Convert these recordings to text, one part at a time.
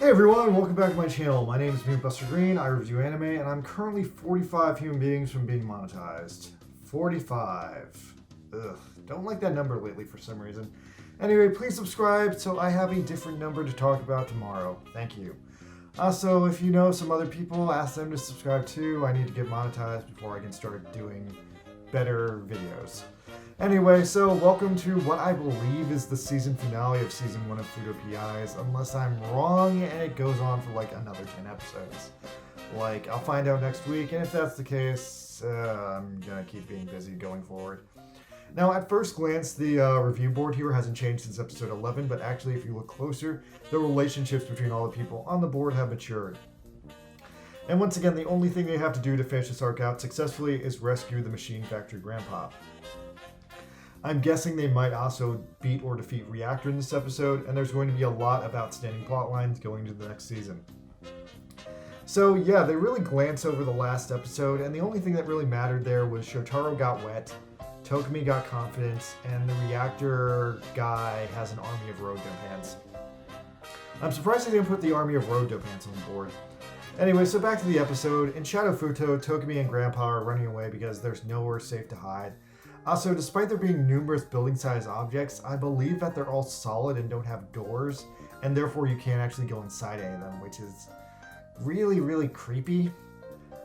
Hey everyone, welcome back to my channel. My name is Buster Green. I review anime, and I'm currently 45 human beings from being monetized. 45. Ugh, don't like that number lately for some reason. Anyway, please subscribe so I have a different number to talk about tomorrow. Thank you. Also, if you know some other people, ask them to subscribe too. I need to get monetized before I can start doing better videos. Anyway, so welcome to what I believe is the season finale of season 1 of FUUTO PIs, unless I'm wrong and it goes on for like another 10 episodes. Like, I'll find out next week, and if that's the case, I'm gonna keep being busy going forward. Now, at first glance, the review board here hasn't changed since episode 11, but actually, if you look closer, the relationships between all the people on the board have matured. And once again, the only thing they have to do to finish this arc out successfully is rescue the Machine Factory Grandpa. I'm guessing they might also beat or defeat Reactor in this episode, and there's going to be a lot of outstanding plot lines going into the next season. So yeah, they really glance over the last episode, and the only thing that really mattered there was Shotaro got wet, Tokumi got confidence, and the Reactor guy has an army of road dopants. I'm surprised they didn't put the army of road dopants on the board. Anyway, so back to the episode. In Shadow FUUTO, Tokumi and Grandpa are running away because there's nowhere safe to hide. Also, despite there being numerous building-sized objects, I believe that they're all solid and don't have doors, and therefore you can't actually go inside any of them, which is really, really creepy.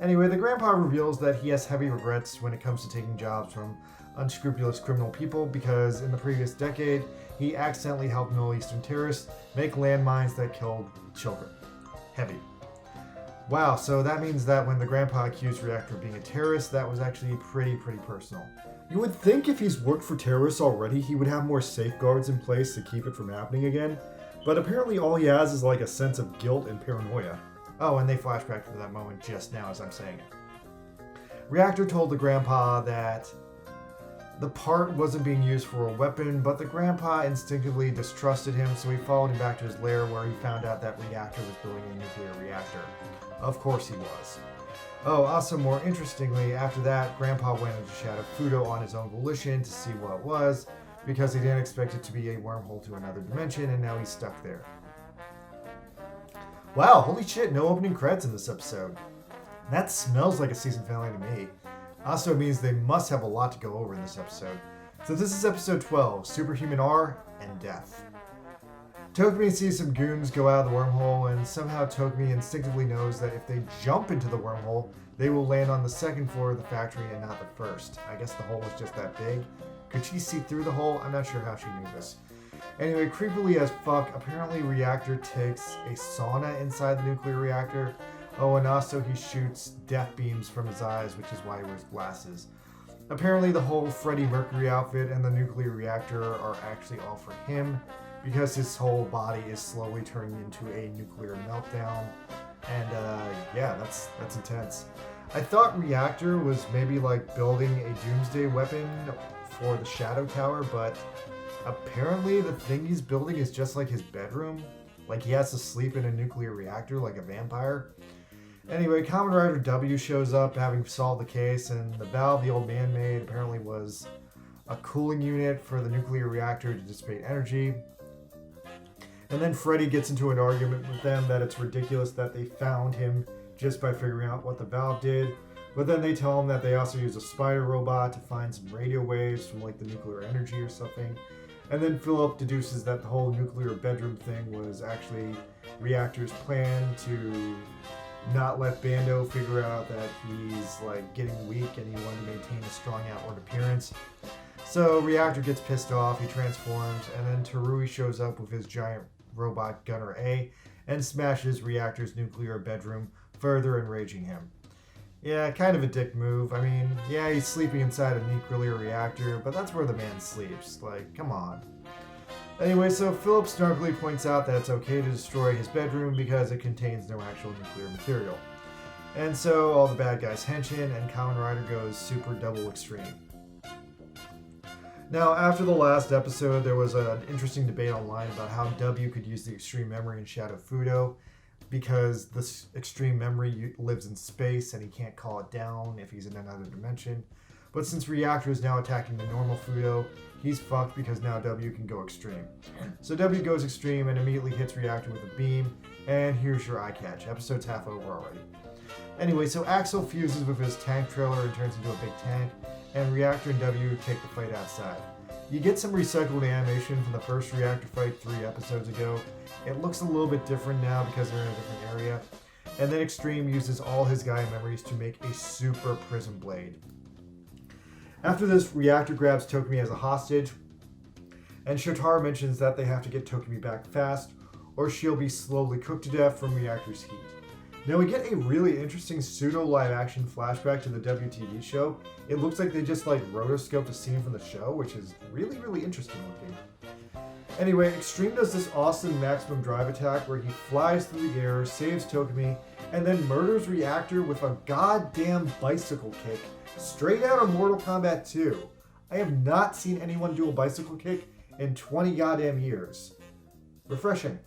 Anyway, the grandpa reveals that he has heavy regrets when it comes to taking jobs from unscrupulous criminal people because in the previous decade, he accidentally helped Middle Eastern terrorists make landmines that killed children. Heavy. Wow, so that means that when the grandpa accused Reactor of being a terrorist, that was actually pretty personal. You would think if he's worked for terrorists already, he would have more safeguards in place to keep it from happening again, but apparently all he has is like a sense of guilt and paranoia. Oh, and they flashback to that moment just now as I'm saying it. Reactor told the grandpa that the part wasn't being used for a weapon, but the grandpa instinctively distrusted him, so he followed him back to his lair where he found out that Reactor was building a nuclear reactor. Of course he was. Oh, also more interestingly, after that, Grandpa went into Shadow FUUTO on his own volition to see what it was, because he didn't expect it to be a wormhole to another dimension, and now he's stuck there. Wow, holy shit, no opening credits in this episode. That smells like a season finale to me. Also means they must have a lot to go over in this episode. So this is episode 12, Superhuman R and Death. Tokumi sees some goons go out of the wormhole, and somehow Tokumi instinctively knows that if they jump into the wormhole, they will land on the second floor of the factory and not the first. I guess the hole was just that big. Could she see through the hole? I'm not sure how she knew this. Anyway, creepily as fuck, apparently Reactor takes a sauna inside the nuclear reactor. Oh, and also he shoots death beams from his eyes, which is why he wears glasses. Apparently the whole Freddie Mercury outfit and the nuclear reactor are actually all for him, because his whole body is slowly turning into a nuclear meltdown. And yeah, that's intense. I thought Reactor was maybe like building a doomsday weapon for the Shadow Tower, but apparently the thing he's building is just like his bedroom. Like he has to sleep in a nuclear reactor like a vampire. Anyway, Kamen Rider W shows up having solved the case, and the valve the old man made apparently was a cooling unit for the nuclear reactor to dissipate energy. And then Freddy gets into an argument with them that it's ridiculous that they found him just by figuring out what the valve did. But then they tell him that they also use a spider robot to find some radio waves from like the nuclear energy or something. And then Philip deduces that the whole nuclear bedroom thing was actually Reactor's plan to not let Bando figure out that he's like getting weak and he wanted to maintain a strong outward appearance. So Reactor gets pissed off, he transforms, and then Terui shows up with his giant robot Gunner A and smashes Reactor's nuclear bedroom, further enraging him. Yeah, kind of a dick move. I mean, yeah, he's sleeping inside a nuclear reactor, but that's where the man sleeps. Like, come on. Anyway, so Philip snarkily points out that it's okay to destroy his bedroom because it contains no actual nuclear material. And so all the bad guys hench-in and Kamen Rider goes super double extreme. Now, after the last episode, there was an interesting debate online about how W could use the extreme memory in Shadow FUUTO, because this extreme memory lives in space and he can't call it down if he's in another dimension. But since Reactor is now attacking the normal FUUTO, he's fucked because now W can go extreme. So W goes extreme and immediately hits Reactor with a beam, and here's your eye catch. Episode's half over already. Anyway, so Axel fuses with his tank trailer and turns into a big tank, and Reactor and W take the fight outside. You get some recycled animation from the first Reactor fight 3 episodes ago. It looks a little bit different now because they're in a different area. And then Extreme uses all his Gaia memories to make a super prism blade. After this, Reactor grabs Tokumi as a hostage, and Shotaro mentions that they have to get Tokumi back fast, or she'll be slowly cooked to death from Reactor's heat. Now we get a really interesting pseudo live action flashback to the WTV show. It looks like they just like rotoscoped a scene from the show, which is really, really interesting looking. Anyway, Extreme does this awesome maximum drive attack where he flies through the air, saves Tokumi, and then murders Reactor with a goddamn bicycle kick straight out of Mortal Kombat 2. I have not seen anyone do a bicycle kick in 20 goddamn years. Refreshing.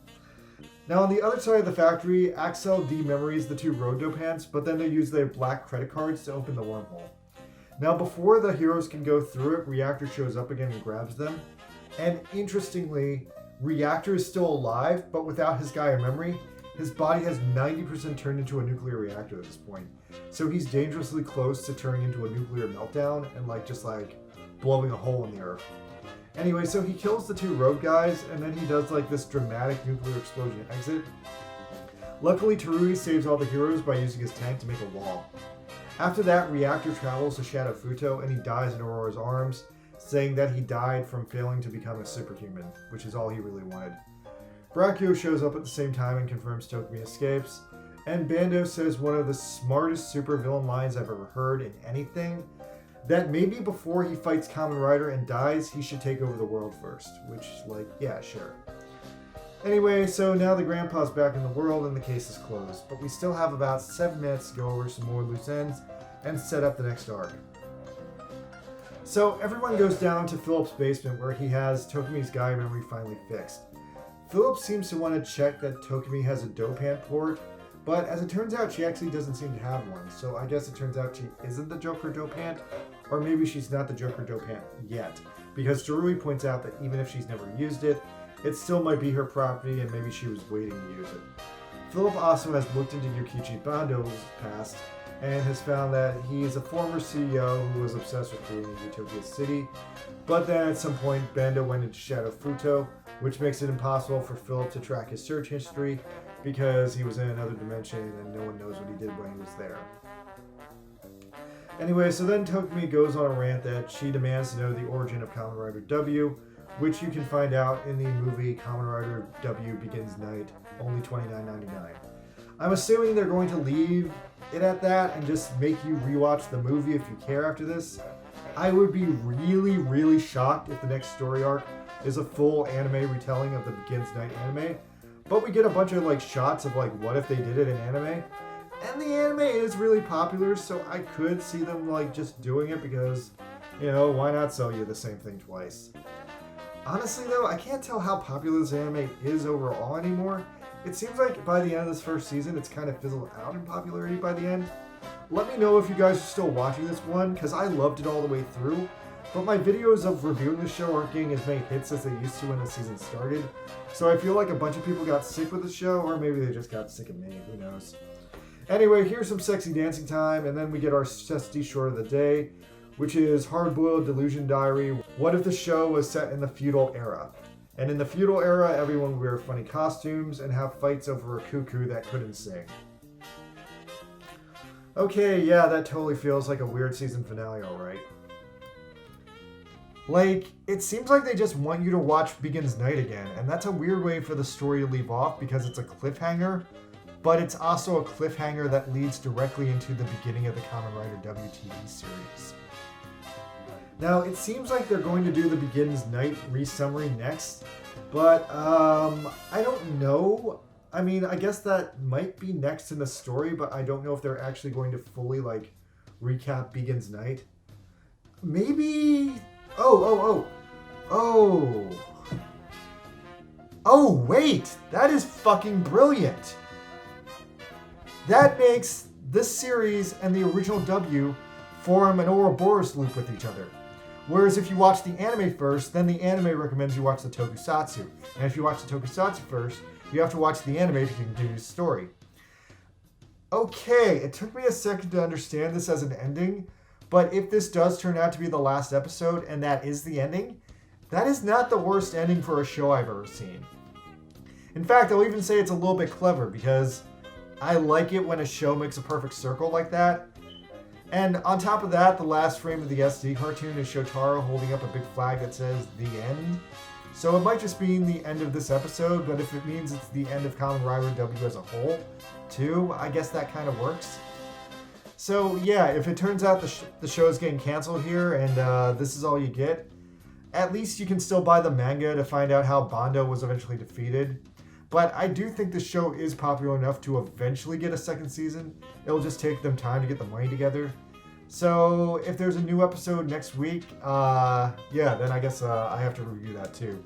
Now on the other side of the factory, Axel dememories the 2 road dopants, but then they use their black credit cards to open the wormhole. Now before the heroes can go through it, Reactor shows up again and grabs them. And interestingly, Reactor is still alive, but without his Gaia memory, his body has 90% turned into a nuclear reactor at this point. So he's dangerously close to turning into a nuclear meltdown and just blowing a hole in the earth. Anyway, so he kills the 2 road guys, and then he does this dramatic nuclear explosion exit. Luckily, Terui saves all the heroes by using his tank to make a wall. After that, Reactor travels to Shadow FUUTO, and he dies in Aurora's arms, saying that he died from failing to become a superhuman, which is all he really wanted. Brachio shows up at the same time and confirms Tokumi escapes, and Bando says one of the smartest supervillain lines I've ever heard in anything, that maybe before he fights Kamen Rider and dies, he should take over the world first, which, yeah, sure. Anyway, so now the grandpa's back in the world and the case is closed, but we still have about 7 minutes to go over some more loose ends and set up the next arc. So everyone goes down to Philip's basement where he has Tokumi's Gaia memory finally fixed. Philip seems to want to check that Tokumi has a dopant port, but as it turns out she actually doesn't seem to have one, so I guess it turns out she isn't the Joker dopant, or maybe she's not the Joker dopant yet, because Terui points out that even if she's never used it, it still might be her property and maybe she was waiting to use it. Philip also has looked into Yukichi Bando's past and has found that he is a former CEO who was obsessed with creating Utopia City, but then at some point Bando went into Shadow FUUTO, which makes it impossible for Philip to track his search history because he was in another dimension and no one knows what he did when he was there. Anyway, so then Tokumi goes on a rant that she demands to know the origin of Kamen Rider W, which you can find out in the movie Kamen Rider W Begins Night, only $29.99. I'm assuming they're going to leave it at that and just make you rewatch the movie if you care after this. I would be really, really shocked if the next story arc is a full anime retelling of the Begins Night anime, but we get a bunch of shots of what if they did it in anime, and the anime is really popular, so I could see them just doing it because, why not sell you the same thing twice? Honestly though, I can't tell how popular this anime is overall anymore. It seems like by the end of this first season, it's kind of fizzled out in popularity by the end. Let me know if you guys are still watching this one, because I loved it all the way through, but my videos of reviewing the show aren't getting as many hits as they used to when the season started, so I feel like a bunch of people got sick with the show, or maybe they just got sick of me, who knows. Anyway, here's some sexy dancing time, and then we get our sesty short of the day, which is Hard-Boiled Delusion Diary. What if the show was set in the feudal era? And in the feudal era, everyone would wear funny costumes and have fights over a cuckoo that couldn't sing. Okay, yeah, that totally feels like a weird season finale, alright. It seems like they just want you to watch Begins Night again, and that's a weird way for the story to leave off because it's a cliffhanger, but it's also a cliffhanger that leads directly into the beginning of the Kamen Rider WTV series. Now, it seems like they're going to do the Begins Night re-summary next, but I don't know. I mean, I guess that might be next in the story, but I don't know if they're actually going to fully, recap Begins Night. Maybe... Oh, wait! That is fucking brilliant! That makes this series and the original W form an Ouroboros loop with each other. Whereas if you watch the anime first, then the anime recommends you watch the tokusatsu. And if you watch the tokusatsu first, you have to watch the anime to continue the story. Okay, it took me a second to understand this as an ending, but if this does turn out to be the last episode and that is the ending, that is not the worst ending for a show I've ever seen. In fact, I'll even say it's a little bit clever because I like it when a show makes a perfect circle like that. And on top of that, the last frame of the SD cartoon is Shotaro holding up a big flag that says "The End." So it might just mean the end of this episode, but if it means it's the end of Kamen Rider W as a whole, too, I guess that kind of works. So yeah, if it turns out the show is getting canceled here and this is all you get, at least you can still buy the manga to find out how Bando was eventually defeated. But I do think the show is popular enough to eventually get a second season. It'll just take them time to get the money together. So if there's a new episode next week, then I guess I have to review that too.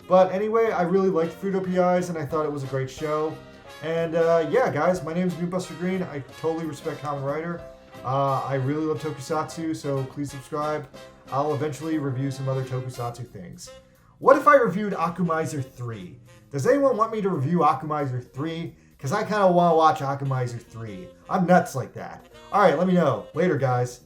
But anyway, I really liked FUUTO PIs and I thought it was a great show. And yeah, guys, my name is Buster Green. I totally respect Kamen Rider. I really love Tokusatsu, so please subscribe. I'll eventually review some other Tokusatsu things. What if I reviewed Akumaiser 3? Does anyone want me to review Akumaiser 3? Because I kind of want to watch Akumaiser 3. I'm nuts like that. Alright, let me know. Later, guys.